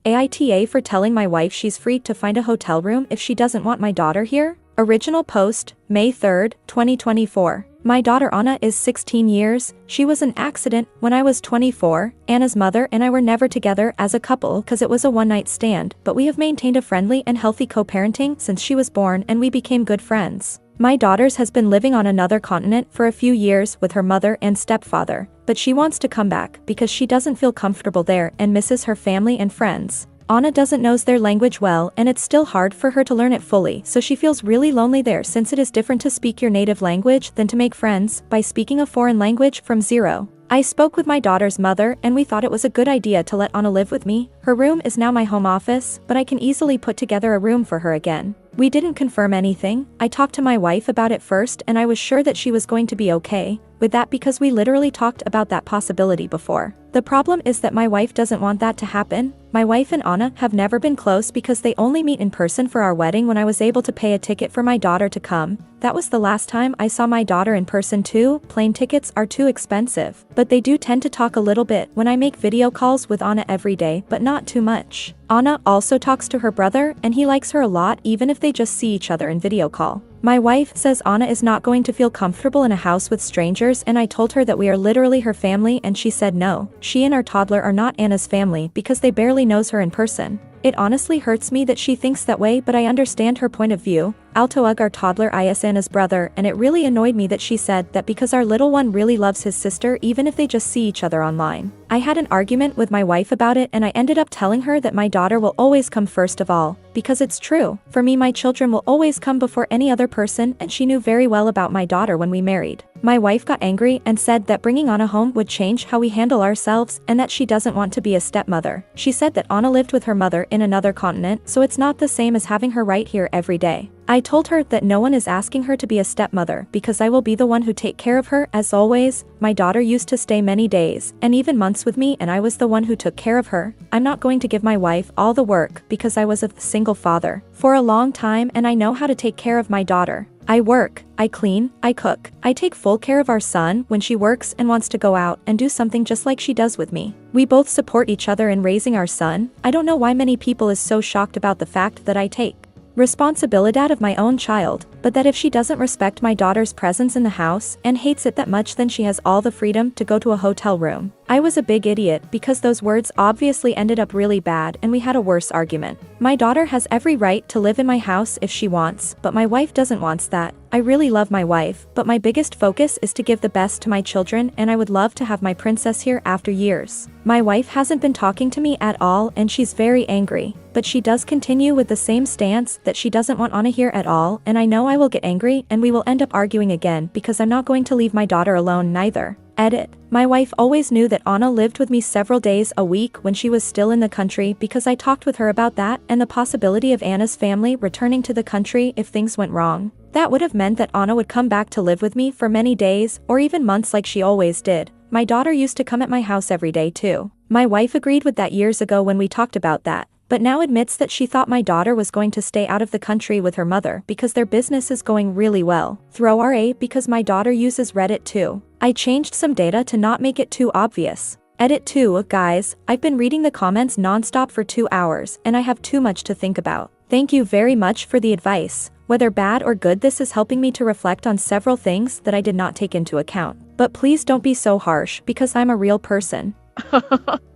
AITA for telling my wife she's free to find a hotel room if she doesn't want my daughter here? Original post, May 3, 2024. My daughter Anna is 16 years, she was an accident when I was 24, Anna's mother and I were never together as a couple cause it was a one-night stand, but we have maintained a friendly and healthy co-parenting since she was born and we became good friends. My daughter's has been living on another continent for a few years with her mother and stepfather, but she wants to come back because she doesn't feel comfortable there and misses her family and friends. Anna doesn't knows their language well and it's still hard for her to learn it fully, so she feels really lonely there since it is different to speak your native language than to make friends by speaking a foreign language from zero. I spoke with my daughter's mother and we thought it was a good idea to let Anna live with me. Her room is now my home office, but I can easily put together a room for her again. We didn't confirm anything. I talked to my wife about it first and I was sure that she was going to be okay with that because we literally talked about that possibility before. The problem is that my wife doesn't want that to happen. My wife and Anna have never been close because they only meet in person for our wedding when I was able to pay a ticket for my daughter to come. That was the last time I saw my daughter in person too. Plane tickets are too expensive, but they do tend to talk a little bit when I make video calls with Anna every day, but not too much. Anna also talks to her brother and he likes her a lot even if they just see each other in video call. My wife says Anna is not going to feel comfortable in a house with strangers and I told her that we are literally her family and she said no. She and our toddler are not Anna's family because they barely knows her in person. It honestly hurts me that she thinks that way, but I understand her point of view. Altoug, our toddler, is Anna's brother, and it really annoyed me that she said that because our little one really loves his sister even if they just see each other online. I had an argument with my wife about it and I ended up telling her that my daughter will always come first of all, because it's true. For me, my children will always come before any other person and she knew very well about my daughter when we married. My wife got angry and said that bringing Anna home would change how we handle ourselves and that she doesn't want to be a stepmother. She said that Anna lived with her mother in another continent, so it's not the same as having her right here every day. I told her that no one is asking her to be a stepmother because I will be the one who take care of her as always. My daughter used to stay many days and even months with me and I was the one who took care of her. I'm not going to give my wife all the work because I was a single father for a long time and I know how to take care of my daughter. I work, I clean, I cook, I take full care of our son when she works and wants to go out and do something just like she does with me. We both support each other in raising our son. I don't know why many people is so shocked about the fact that I take responsibility of my own child, but that if she doesn't respect my daughter's presence in the house and hates it that much then she has all the freedom to go to a hotel room. I was a big idiot because those words obviously ended up really bad and we had a worse argument. My daughter has every right to live in my house if she wants, but my wife doesn't want that. I really love my wife, but my biggest focus is to give the best to my children and I would love to have my princess here after years. My wife hasn't been talking to me at all and she's very angry, but she does continue with the same stance that she doesn't want Anna here at all and I know I will get angry and we will end up arguing again because I'm not going to leave my daughter alone neither. Edit. My wife always knew that Anna lived with me several days a week when she was still in the country because I talked with her about that and the possibility of Anna's family returning to the country if things went wrong. That would have meant that Anna would come back to live with me for many days or even months like she always did. My daughter used to come at my house every day too. My wife agreed with that years ago when we talked about that, but now admits that she thought my daughter was going to stay out of the country with her mother because their business is going really well. Throw RA because my daughter uses Reddit too. I changed some data to not make it too obvious. Edit 2. Guys, I've been reading the comments nonstop for 2 hours and I have too much to think about. Thank you very much for the advice. Whether bad or good, this is helping me to reflect on several things that I did not take into account. But please don't be so harsh because I'm a real person.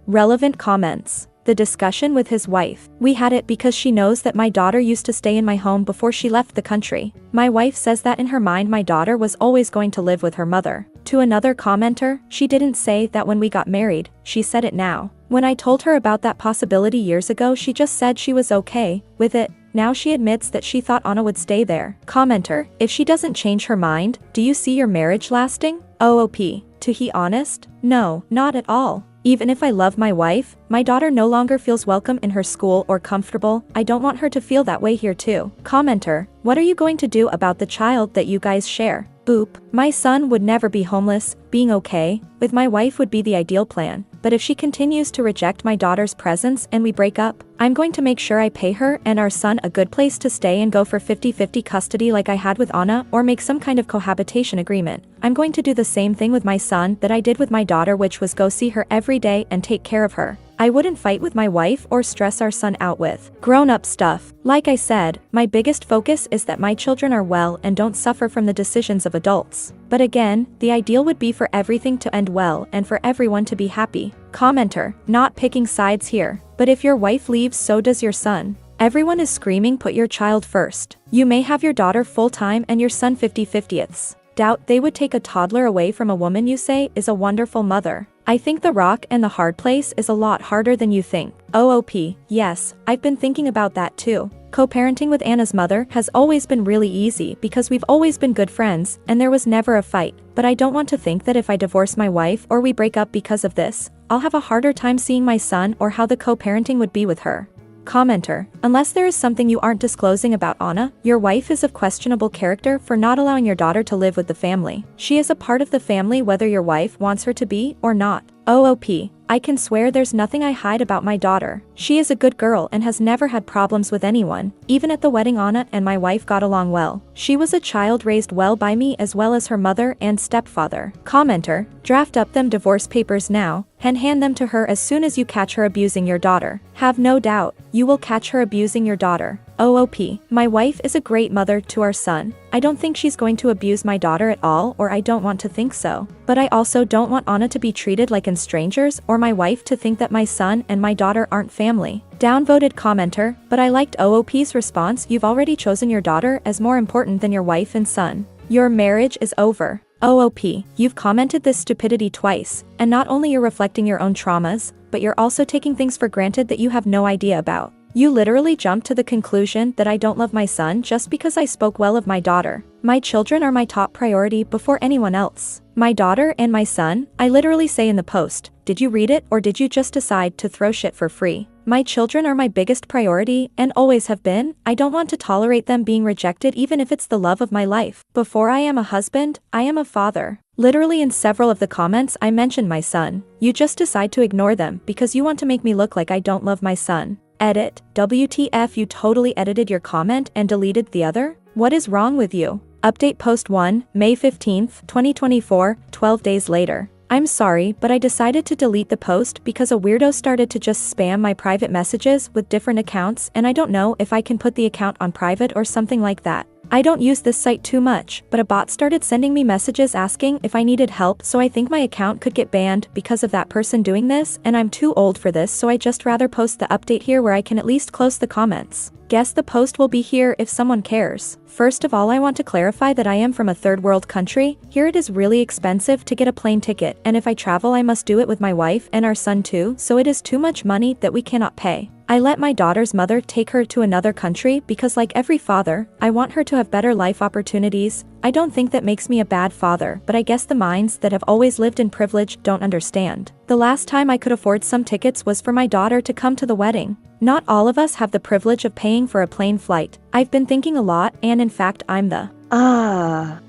Relevant comments. The discussion with his wife. We had it because she knows that my daughter used to stay in my home before she left the country. My wife says that in her mind my daughter was always going to live with her mother. To another commenter, she didn't say that when we got married, she said it now. When I told her about that possibility years ago she just said she was okay with it. Now she admits that she thought Anna would stay there. Commenter, if she doesn't change her mind, do you see your marriage lasting? OOP. To he honest? No, not at all. Even if I love my wife, my daughter no longer feels welcome in her school or comfortable. I don't want her to feel that way here too. Commenter, what are you going to do about the child that you guys share? Boop. My son would never be homeless. Being okay with my wife would be the ideal plan. But if she continues to reject my daughter's presence and we break up, I'm going to make sure I pay her and our son a good place to stay and go for 50-50 custody like I had with Anna or make some kind of cohabitation agreement. I'm going to do the same thing with my son that I did with my daughter, which was go see her every day and take care of her. I wouldn't fight with my wife or stress our son out with grown-up stuff. Like I said, my biggest focus is that my children are well and don't suffer from the decisions of adults. But again, the ideal would be for everything to end well and for everyone to be happy. Commenter, not picking sides here. But if your wife leaves, so does your son. Everyone is screaming, put your child first. You may have your daughter full-time and your son 50/50ths. Doubt they would take a toddler away from a woman you say is a wonderful mother. I think the rock and the hard place is a lot harder than you think. OOP, yes, I've been thinking about that too. Co-parenting with Anna's mother has always been really easy because we've always been good friends and there was never a fight. But I don't want to think that if I divorce my wife or we break up because of this, I'll have a harder time seeing my son or how the co-parenting would be with her. Commenter, unless there is something you aren't disclosing about Anna, your wife is of questionable character for not allowing your daughter to live with the family. She is a part of the family whether your wife wants her to be or not. OOP, I can swear there's nothing I hide about my daughter. She is a good girl and has never had problems with anyone. Even at the wedding, Anna and my wife got along well. She was a child raised well by me as well as her mother and stepfather. Commenter, draft up them divorce papers now and hand them to her as soon as you catch her abusing your daughter. Have no doubt, you will catch her abusing your daughter. OOP, my wife is a great mother to our son. I don't think she's going to abuse my daughter at all, or I don't want to think so. But I also don't want Anna to be treated like strangers or my wife to think that my son and my daughter aren't family. Downvoted commenter, but I liked OOP's response. You've already chosen your daughter as more important than your wife and son. Your marriage is over. OOP, you've commented this stupidity twice, and not only you're reflecting your own traumas, but you're also taking things for granted that you have no idea about. You literally jumped to the conclusion that I don't love my son just because I spoke well of my daughter. My children are my top priority before anyone else. My daughter and my son, I literally say in the post. Did you read it or did you just decide to throw shit for free? My children are my biggest priority and always have been. I don't want to tolerate them being rejected even if it's the love of my life. Before I am a husband, I am a father. Literally in several of the comments I mentioned my son. You just decide to ignore them because you want to make me look like I don't love my son. Edit, WTF, you totally edited your comment and deleted the other? What is wrong with you? Update post 1, May 15th, 2024, 12 days later. I'm sorry, but I decided to delete the post because a weirdo started to just spam my private messages with different accounts and I don't know if I can put the account on private or something like that. I don't use this site too much, but a bot started sending me messages asking if I needed help, so I think my account could get banned because of that person doing this, and I'm too old for this, so I just rather post the update here where I can at least close the comments. Guess the post will be here if someone cares. First of all, I want to clarify that I am from a third world country. Here it is really expensive to get a plane ticket, and if I travel I must do it with my wife and our son too, so it is too much money that we cannot pay. I let my daughter's mother take her to another country because like every father, I want her to have better life opportunities. I don't think that makes me a bad father, but I guess the minds that have always lived in privilege don't understand. The last time I could afford some tickets was for my daughter to come to the wedding. Not all of us have the privilege of paying for a plane flight. I've been thinking a lot, and in fact I'm the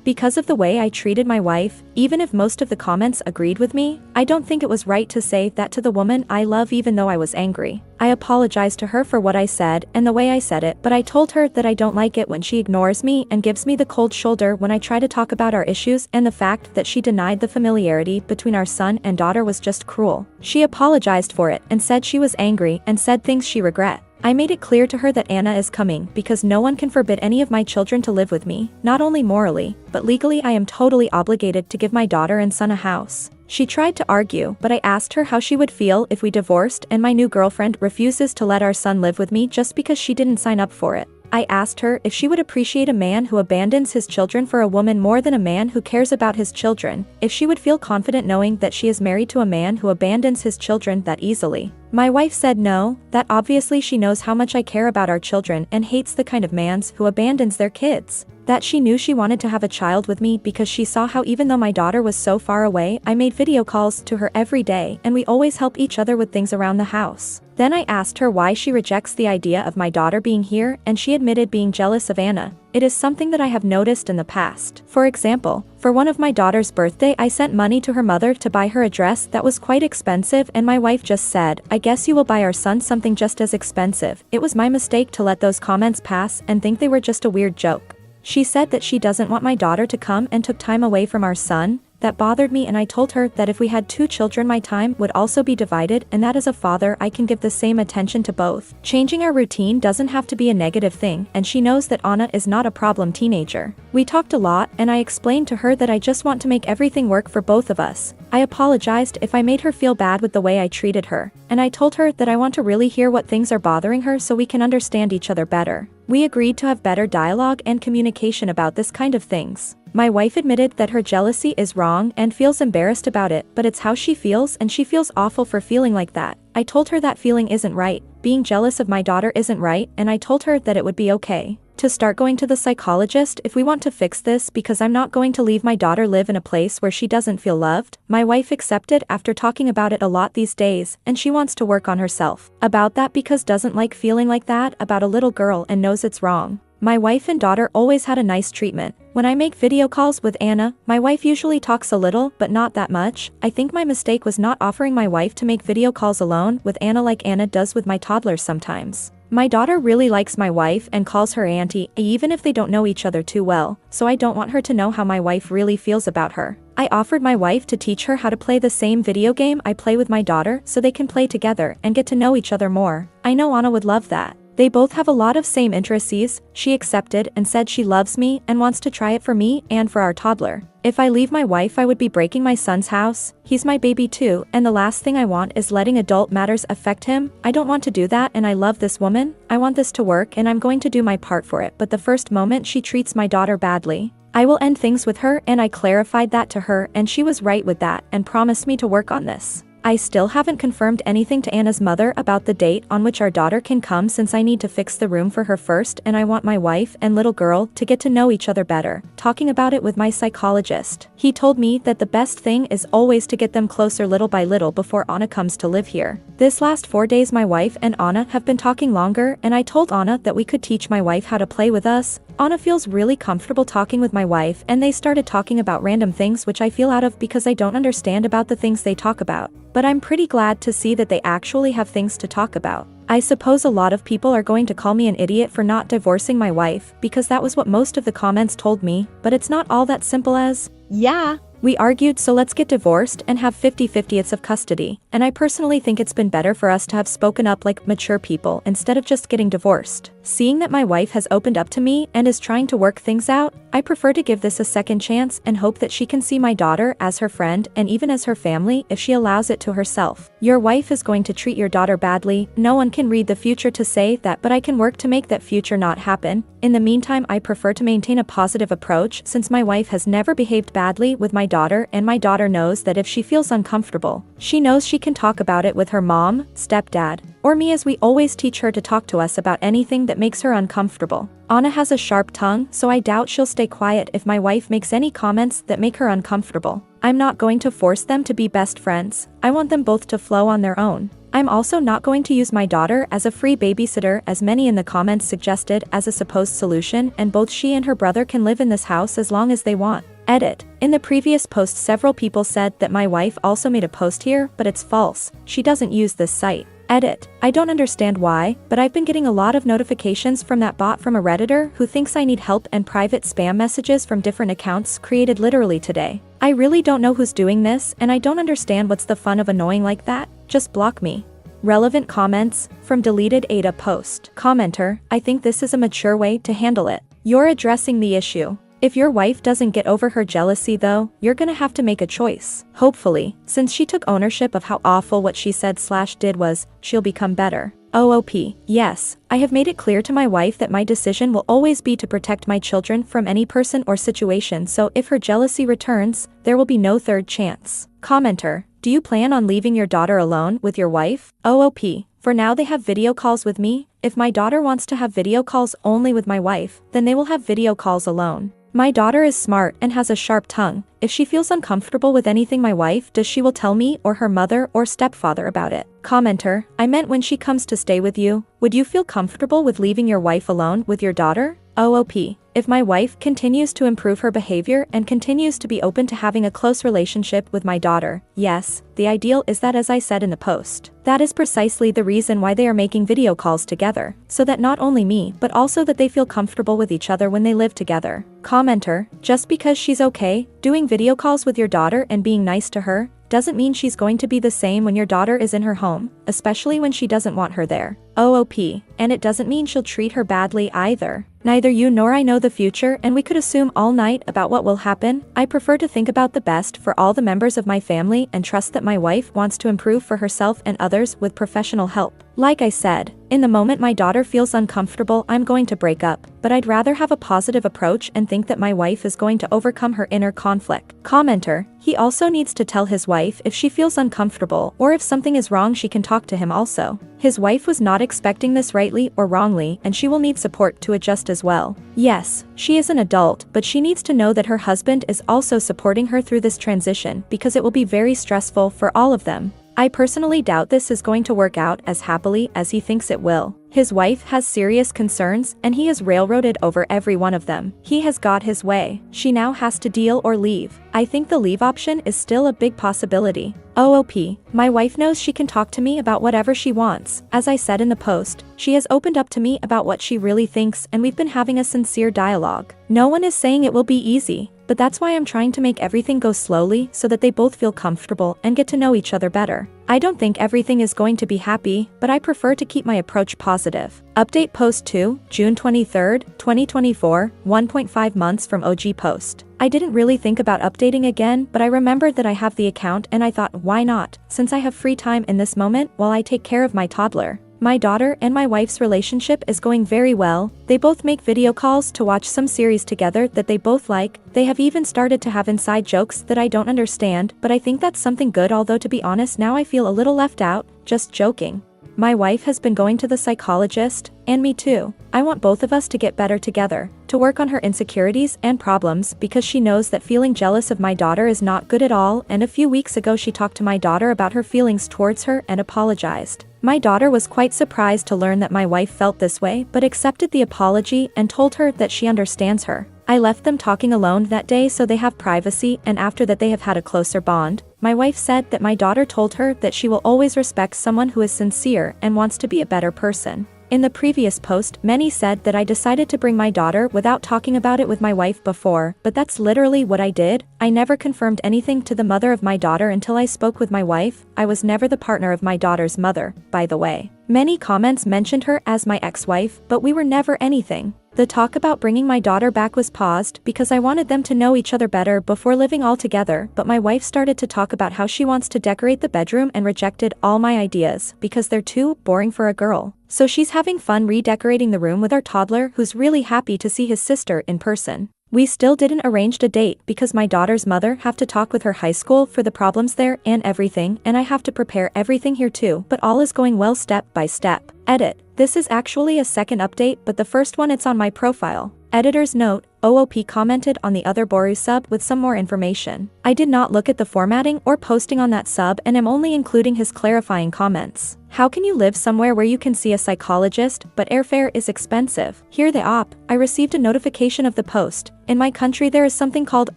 because of the way I treated my wife, even if most of the comments agreed with me, I don't think it was right to say that to the woman I love even though I was angry. I apologized to her for what I said and the way I said it, but I told her that I don't like it when she ignores me and gives me the cold shoulder when I try to talk about our issues, and the fact that she denied the familiarity between our son and daughter was just cruel. She apologized for it and said she was angry and said things she regret. I made it clear to her that Anna is coming because no one can forbid any of my children to live with me, not only morally, but legally I am totally obligated to give my daughter and son a house. She tried to argue, but I asked her how she would feel if we divorced and my new girlfriend refuses to let our son live with me just because she didn't sign up for it. I asked her if she would appreciate a man who abandons his children for a woman more than a man who cares about his children, if she would feel confident knowing that she is married to a man who abandons his children that easily. My wife said no, that obviously she knows how much I care about our children and hates the kind of mans who abandons their kids. That she knew she wanted to have a child with me because she saw how even though my daughter was so far away, I made video calls to her every day and we always help each other with things around the house. Then I asked her why she rejects the idea of my daughter being here, and she admitted being jealous of Anna. It is something that I have noticed in the past. For example, for one of my daughter's birthday I sent money to her mother to buy her a dress that was quite expensive, and my wife just said, I guess you will buy our son something just as expensive. It was my mistake to let those comments pass and think they were just a weird joke. She said that she doesn't want my daughter to come and took time away from our son, That bothered me, and I told her that if we had 2 children my time would also be divided, and that as a father I can give the same attention to both. Changing our routine doesn't have to be a negative thing, and she knows that Anna is not a problem teenager. We talked a lot, and I explained to her that I just want to make everything work for both of us. I apologized if I made her feel bad with the way I treated her, and I told her that I want to really hear what things are bothering her so we can understand each other better. We agreed to have better dialogue and communication about this kind of things. My wife admitted that her jealousy is wrong and feels embarrassed about it, but it's how she feels, and she feels awful for feeling like that. I told her that feeling isn't right, being jealous of my daughter isn't right, and I told her that it would be okay to start going to the psychologist if we want to fix this, because I'm not going to leave my daughter live in a place where she doesn't feel loved. My wife accepted after talking about it a lot these days, and she wants to work on herself about that because doesn't like feeling like that about a little girl and knows it's wrong. My wife and daughter always had a nice treatment. When I make video calls with Anna, my wife usually talks a little, but not that much. I think my mistake was not offering my wife to make video calls alone with Anna like Anna does with my toddlers sometimes. My daughter really likes my wife and calls her auntie, even if they don't know each other too well, so I don't want her to know how my wife really feels about her. I offered my wife to teach her how to play the same video game I play with my daughter so they can play together and get to know each other more. I know Anna would love that. They both have a lot of same interests. She accepted and said she loves me and wants to try it for me and for our toddler. If I leave my wife, I would be breaking my son's house. He's my baby too, and the last thing I want is letting adult matters affect him. I don't want to do that, and I love this woman. I want this to work, and I'm going to do my part for it, but the first moment she treats my daughter badly, I will end things with her, and I clarified that to her, and she was right with that and promised me to work on this. I still haven't confirmed anything to Anna's mother about the date on which our daughter can come, since I need to fix the room for her first, and I want my wife and little girl to get to know each other better. Talking about it with my psychologist, he told me that the best thing is always to get them closer little by little before Anna comes to live here. This last 4 days my wife and Anna have been talking longer, and I told Anna that we could teach my wife how to play with us. Anna feels really comfortable talking with my wife, and they started talking about random things which I feel out of because I don't understand about the things they talk about. But I'm pretty glad to see that they actually have things to talk about. I suppose a lot of people are going to call me an idiot for not divorcing my wife, because that was what most of the comments told me, but it's not all that simple as, yeah, we argued, so let's get divorced and have 50-50ths of custody, and I personally think it's been better for us to have spoken up like mature people instead of just getting divorced. Seeing that my wife has opened up to me and is trying to work things out, I prefer to give this a second chance and hope that she can see my daughter as her friend and even as her family if she allows it to herself. Your wife is going to treat your daughter badly. No one can read the future to say that, but I can work to make that future not happen. In the meantime, I prefer to maintain a positive approach, since my wife has never behaved badly with my daughter, and my daughter knows that if she feels uncomfortable, she knows she can talk about it with her mom, stepdad, or me, as we always teach her to talk to us about anything that makes her uncomfortable. Anna has a sharp tongue, so I doubt she'll stay quiet if my wife makes any comments that make her uncomfortable. I'm not going to force them to be best friends. I want them both to flow on their own. I'm also not going to use my daughter as a free babysitter, as many in the comments suggested, as a supposed solution, and both she and her brother can live in this house as long as they want. Edit. In the previous post, several people said that my wife also made a post here, but it's false. She doesn't use this site. Edit. I don't understand why, but I've been getting a lot of notifications from that bot from a Redditor who thinks I need help, and private spam messages from different accounts created literally today. I really don't know who's doing this, and I don't understand what's the fun of annoying like that. Just block me. Relevant comments from deleted AITAH post. Commenter, I think this is a mature way to handle it. You're addressing the issue. If your wife doesn't get over her jealousy though, you're gonna have to make a choice. Hopefully, since she took ownership of how awful what she said/did was, she'll become better. OOP. Yes, I have made it clear to my wife that my decision will always be to protect my children from any person or situation, so if her jealousy returns, there will be no third chance. Commenter, do you plan on leaving your daughter alone with your wife? OOP. For now they have video calls with me. If my daughter wants to have video calls only with my wife, then they will have video calls alone. My daughter is smart and has a sharp tongue. If she feels uncomfortable with anything my wife does, she will tell me or her mother or stepfather about it. Commenter, I meant when she comes to stay with you, would you feel comfortable with leaving your wife alone with your daughter? OOP. If my wife continues to improve her behavior and continues to be open to having a close relationship with my daughter, yes, the ideal is that, as I said in the post. That is precisely the reason why they are making video calls together, so that not only me but also that they feel comfortable with each other when they live together. Commenter, just because she's okay doing video calls with your daughter and being nice to her, doesn't mean she's going to be the same when your daughter is in her home, especially when she doesn't want her there. OOP. And it doesn't mean she'll treat her badly either. Neither you nor I know the future, and we could assume all night about what will happen. I prefer to think about the best for all the members of my family and trust that my wife wants to improve for herself and others with professional help. Like I said, in the moment my daughter feels uncomfortable, I'm going to break up, but I'd rather have a positive approach and think that my wife is going to overcome her inner conflict. Commenter, he also needs to tell his wife if she feels uncomfortable or if something is wrong, she can talk to him also. His wife was not expecting this rightly or wrongly, and she will need support to adjust as well. Yes, she is an adult, but she needs to know that her husband is also supporting her through this transition because it will be very stressful for all of them. I personally doubt this is going to work out as happily as he thinks it will. His wife has serious concerns, and he has railroaded over every one of them. He has got his way. She now has to deal or leave. I think the leave option is still a big possibility. OOP. My wife knows she can talk to me about whatever she wants. As I said in the post, she has opened up to me about what she really thinks, and we've been having a sincere dialogue. No one is saying it will be easy, but that's why I'm trying to make everything go slowly so that they both feel comfortable and get to know each other better. I don't think everything is going to be happy, but I prefer to keep my approach positive. Update post 2, June 23, 2024, 1.5 months from OG post. I didn't really think about updating again, but I remembered that I have the account and I thought, why not, since I have free time in this moment while I take care of my toddler. My daughter and my wife's relationship is going very well. They both make video calls to watch some series together that they both like. They have even started to have inside jokes that I don't understand, but I think that's something good, although to be honest now I feel a little left out. Just joking. My wife has been going to the psychologist, and me too. I want both of us to get better together, to work on her insecurities and problems, because she knows that feeling jealous of my daughter is not good at all, and a few weeks ago she talked to my daughter about her feelings towards her and apologized. My daughter was quite surprised to learn that my wife felt this way, but accepted the apology and told her that she understands her. I left them talking alone that day so they have privacy, and after that they have had a closer bond. My wife said that my daughter told her that she will always respect someone who is sincere and wants to be a better person. In the previous post, many said that I decided to bring my daughter without talking about it with my wife before, but that's literally what I did. I never confirmed anything to the mother of my daughter until I spoke with my wife. I was never the partner of my daughter's mother, by the way. Many comments mentioned her as my ex-wife, but we were never anything. The talk about bringing my daughter back was paused because I wanted them to know each other better before living all together, but my wife started to talk about how she wants to decorate the bedroom and rejected all my ideas because they're too boring for a girl. So she's having fun redecorating the room with our toddler, who's really happy to see his sister in person. We still didn't arrange a date because my daughter's mother have to talk with her high school for the problems there and everything, and I have to prepare everything here too, but all is going well step by step. Edit. This is actually a second update, but the first one it's on my profile. Editor's note, OOP commented on the other Boru sub with some more information. I did not look at the formatting or posting on that sub and am only including his clarifying comments. How can you live somewhere where you can see a psychologist, but airfare is expensive? Here the op. I received a notification of the post. In my country there is something called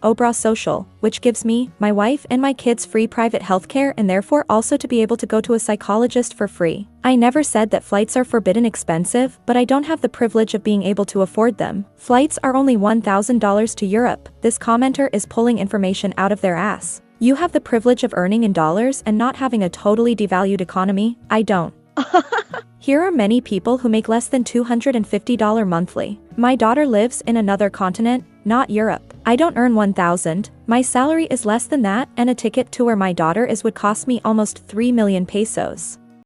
Obra Social, which gives me, my wife and my kids free private healthcare and therefore also to be able to go to a psychologist for free. I never said that flights are forbidden expensive, but I don't have the privilege of being able to afford them. Flights are only $1,000 to Europe. This commenter is pulling information out of their ass. You have the privilege of earning in dollars and not having a totally devalued economy. I don't. Here are many people who make less than $250 monthly. My daughter lives in another continent, not Europe. I don't earn 1,000. My salary is less than that, and a ticket to where my daughter is would cost me almost 3 million pesos.